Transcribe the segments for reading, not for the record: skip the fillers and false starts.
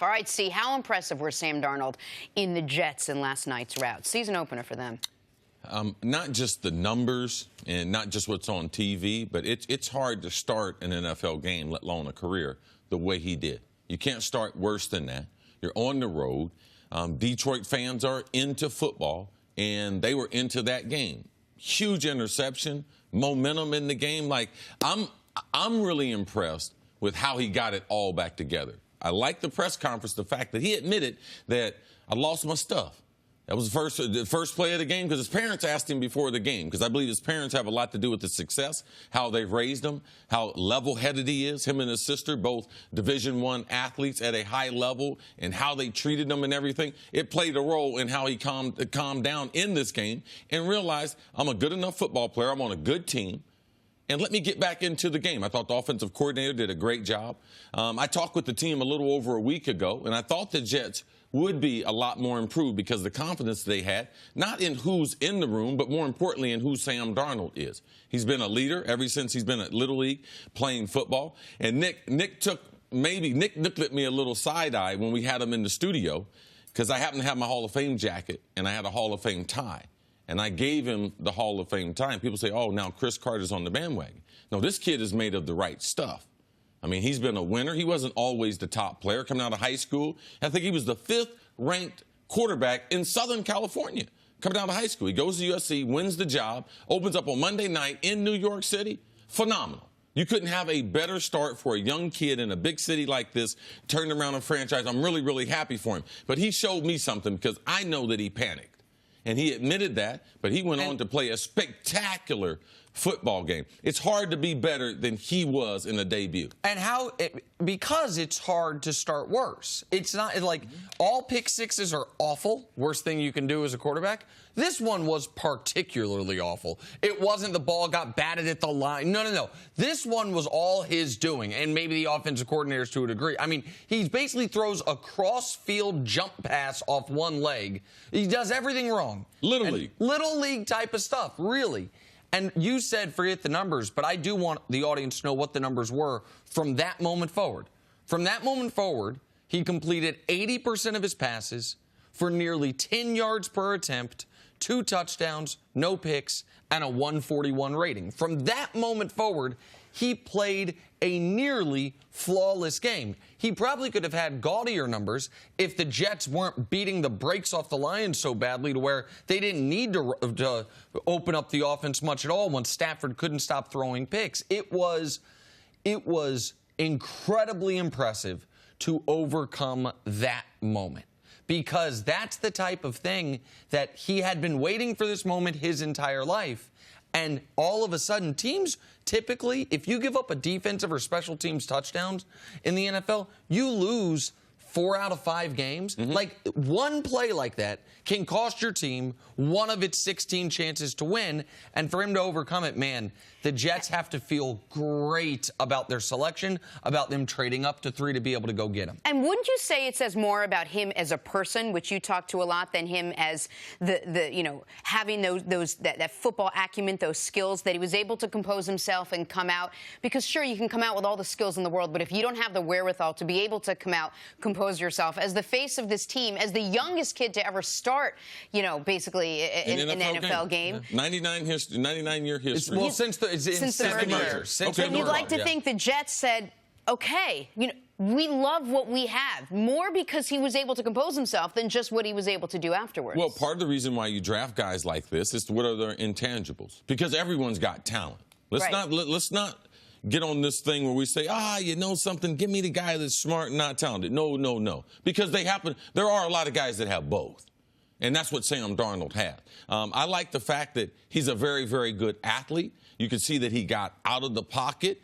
All right, see, how impressive were Sam Darnold in the Jets in last night's rout? Season opener for them. Not just the numbers and not just what's on TV, but it's hard to start an NFL game, let alone a career, the way he did. You can't start worse than that. You're on the road. Detroit fans are into football, and they were into that game. Huge interception, momentum in the game. Like, I'm really impressed with how he got it all back together. I like the press conference, the fact that he admitted that I lost my stuff. That was the first play of the game because his parents asked him before the game, because I believe his parents have a lot to do with the success, how they've raised him, how level-headed he is, him and his sister, both Division I athletes at a high level, and how they treated them and everything. It played a role in how he calmed down in this game and realized, I'm a good enough football player, I'm on a good team, and let me get back into the game. I thought the offensive coordinator did a great job. I talked with the team a little over a week ago, and I thought the Jets would be a lot more improved because of the confidence they had, not in who's in the room, but more importantly in who Sam Darnold is. He's been a leader ever since he's been at Little League playing football. And Nick looked at me a little side-eye when we had him in the studio, because I happened to have my Hall of Fame jacket and I had a Hall of Fame tie. And I gave him the Hall of Fame tie. And people say, oh, now Cris Carter's on the bandwagon. No, this kid is made of the right stuff. I mean, he's been a winner. He wasn't always the top player coming out of high school. I think he was the 5th-ranked quarterback in Southern California coming out of high school. He goes to USC, wins the job, opens up on Monday night in New York City. Phenomenal. You couldn't have a better start for a young kid in a big city like this, turned around a franchise. I'm really, really happy for him. But he showed me something, because I know that he panicked. And he admitted that, but he went on to play a spectacular football game. It's hard to be better than he was in the debut. And because it's hard to start worse. It's not like all pick sixes are awful, worst thing you can do as a quarterback. This one was particularly awful. It wasn't the ball got batted at the line. No. This one was all his doing, and maybe the offensive coordinators to a degree. I mean, he basically throws a cross-field jump pass off one leg. He does everything wrong. Little League type of stuff, really. And you said forget the numbers, but I do want the audience to know what the numbers were from that moment forward. From that moment forward, he completed 80% of his passes for nearly 10 yards per attempt, 2 touchdowns, no picks, and a 141 rating. From that moment forward, he played a nearly flawless game. He probably could have had gaudier numbers if the Jets weren't beating the brakes off the Lions so badly to where they didn't need to open up the offense much at all when Stafford couldn't stop throwing picks. It was incredibly impressive to overcome that moment, because that's the type of thing that he had been waiting for this moment his entire life. And all of a sudden, teams typically, if you give up a defensive or special teams touchdowns in the NFL, you lose 4 out of 5 games. Like, one play like that can cost your team one of its 16 chances to win. And for him to overcome it, man, the Jets have to feel great about their selection, about them trading up to 3 to be able to go get him. And wouldn't you say it says more about him as a person, which you talk to a lot, than him as having that football acumen, those skills, that he was able to compose himself and come out? Because sure, you can come out with all the skills in the world, but if you don't have the wherewithal to be able to come out, compose yourself as the face of this team, as the youngest kid to ever start, basically in an NFL game. Yeah. 99-year history. Well, since the merger. And you'd like to think the Jets said, okay, we love what we have, more because he was able to compose himself than just what he was able to do afterwards. Well, part of the reason why you draft guys like this is what are their intangibles? Because everyone's got talent. Let's not get on this thing where we say, you know something, give me the guy that's smart and not talented. No. Because there are a lot of guys that have both. And that's what Sam Darnold had. I like the fact that he's a very, very good athlete. You could see that he got out of the pocket.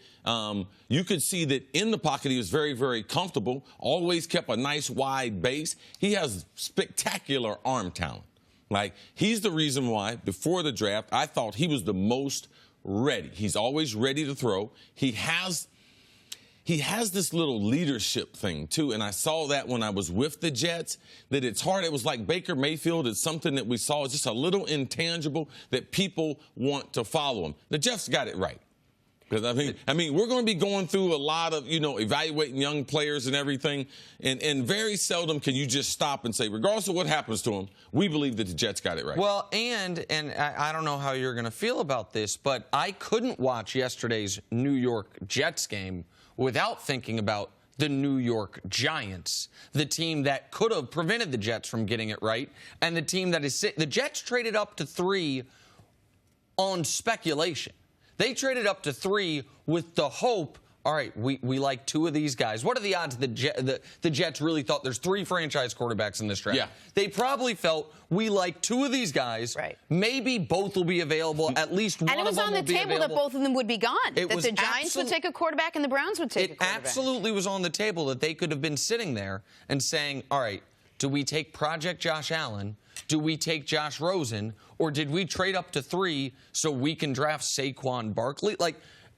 You could see that in the pocket he was very, very comfortable, always kept a nice wide base. He has spectacular arm talent. Like, he's the reason why, before the draft, I thought he was the most ready. He's always ready to throw. He has this little leadership thing, too, and I saw that when I was with the Jets, that it's hard. It was like Baker Mayfield. It's something that we saw. It's just a little intangible that people want to follow him. The Jets got it right. Because I mean, we're going to be going through a lot of, evaluating young players and everything, and very seldom can you just stop and say, regardless of what happens to them, we believe that the Jets got it right. Well, and I don't know how you're going to feel about this, but I couldn't watch yesterday's New York Jets game without thinking about the New York Giants, the team that could have prevented the Jets from getting it right, and the team that is the Jets traded up to 3 on speculation. They traded up to 3 with the hope, all right, we like 2 of these guys. What are the odds the Jets really thought there's 3 franchise quarterbacks in this draft? Yeah. They probably felt we like 2 of these guys. Right. Maybe both will be available. At least one of them will be available. And it was on the table that both of them would be gone. That the Giants would take a quarterback and the Browns would take a quarterback. It absolutely was on the table that they could have been sitting there and saying, all right, do we take Project Josh Allen? Do we take Josh Rosen? Or did we trade up to 3 so we can draft Saquon Barkley?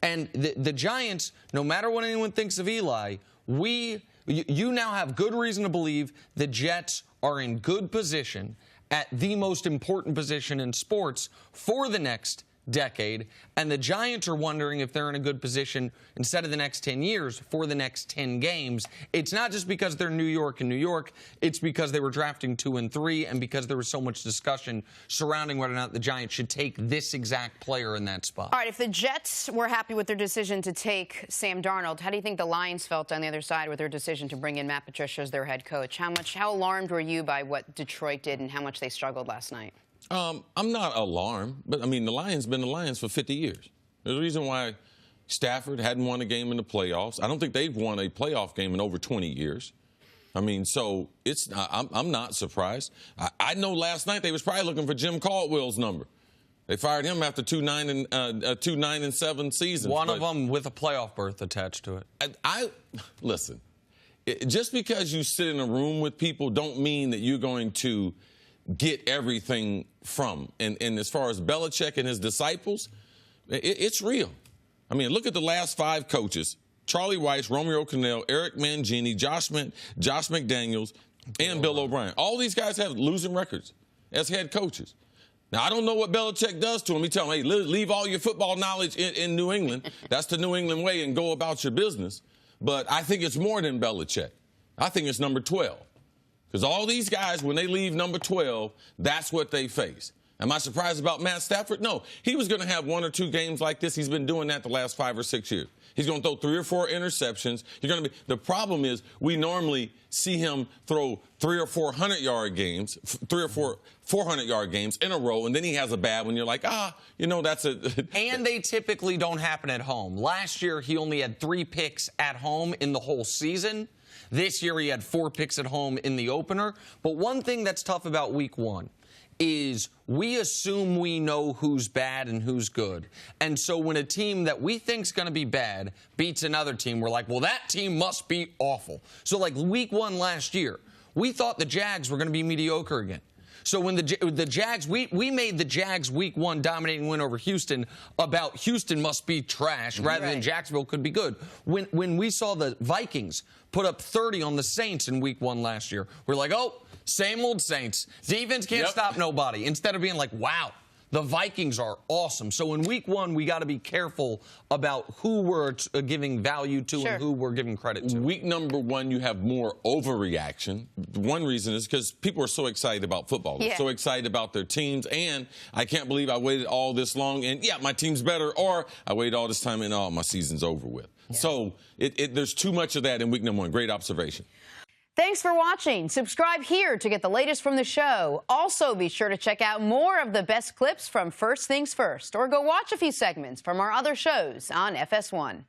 And the Giants, no matter what anyone thinks of Eli, you now have good reason to believe the Jets are in good position at the most important position in sports for the next decade, and the Giants are wondering if they're in a good position instead of the next 10 years for the next 10 games. It's not just because they're New York and New York. It's because they were drafting 2 and 3 and because there was so much discussion surrounding whether or not the Giants should take this exact player in that spot. All right, if the Jets were happy with their decision to take Sam Darnold, how do you think the Lions felt on the other side with their decision to bring in Matt Patricia as their head coach? How alarmed were you by what Detroit did and how much they struggled last night? I'm not alarmed, but, I mean, the Lions been the Lions for 50 years. There's a reason why Stafford hadn't won a game in the playoffs. I don't think they've won a playoff game in over 20 years. I mean, so I'm not surprised. I know last night they was probably looking for Jim Caldwell's number. They fired him after 2 9-7 seasons. One of them with a playoff berth attached to it. Listen, just because you sit in a room with people don't mean that you're going to get everything from. And as far as Belichick and his disciples, it's real. I mean, look at the last 5 coaches. Charlie Weiss, Romeo Crennel, Eric Mangini, Josh McDaniels, and Bill O'Brien. All these guys have losing records as head coaches. Now, I don't know what Belichick does to them. He tells them, hey, leave all your football knowledge in New England. That's the New England way and go about your business. But I think it's more than Belichick. I think it's number 12. Because all these guys, when they leave number 12, that's what they face. Am I surprised about Matt Stafford? No. He was going to have 1 or 2 games like this. He's been doing that the last 5 or 6 years. He's going to throw 3 or 4 interceptions. The problem is we normally see him throw 3 or 400-yard games, 3 or 4 400-yard games in a row, and then he has a bad one. You're like, that's a... And they typically don't happen at home. Last year, he only had 3 picks at home in the whole season. This year, he had 4 picks at home in the opener. But one thing that's tough about week 1 is we assume we know who's bad and who's good. And so when a team that we think's going to be bad beats another team, we're like, well, that team must be awful. So like week 1 last year, we thought the Jags were going to be mediocre again. So when the Jags, we made the Jags week 1 dominating win over Houston about Houston must be trash rather than Jacksonville could be good. When we saw the Vikings put up 30 on the Saints in week 1 last year, we're like, oh, same old Saints. Defense can't stop nobody. Instead of being like, wow, the Vikings are awesome. So in week 1, we got to be careful about who we're giving value to and who we're giving credit to. Week number 1, you have more overreaction. One reason is because people are so excited about football. They're so excited about their teams. And I can't believe I waited all this long. And, my team's better. Or I waited all this time and, my season's over with. So there's too much of that in week number 1. Great observation. Thanks for watching. Subscribe here to get the latest from the show. Also, be sure to check out more of the best clips from First Things First, or go watch a few segments from our other shows on FS1.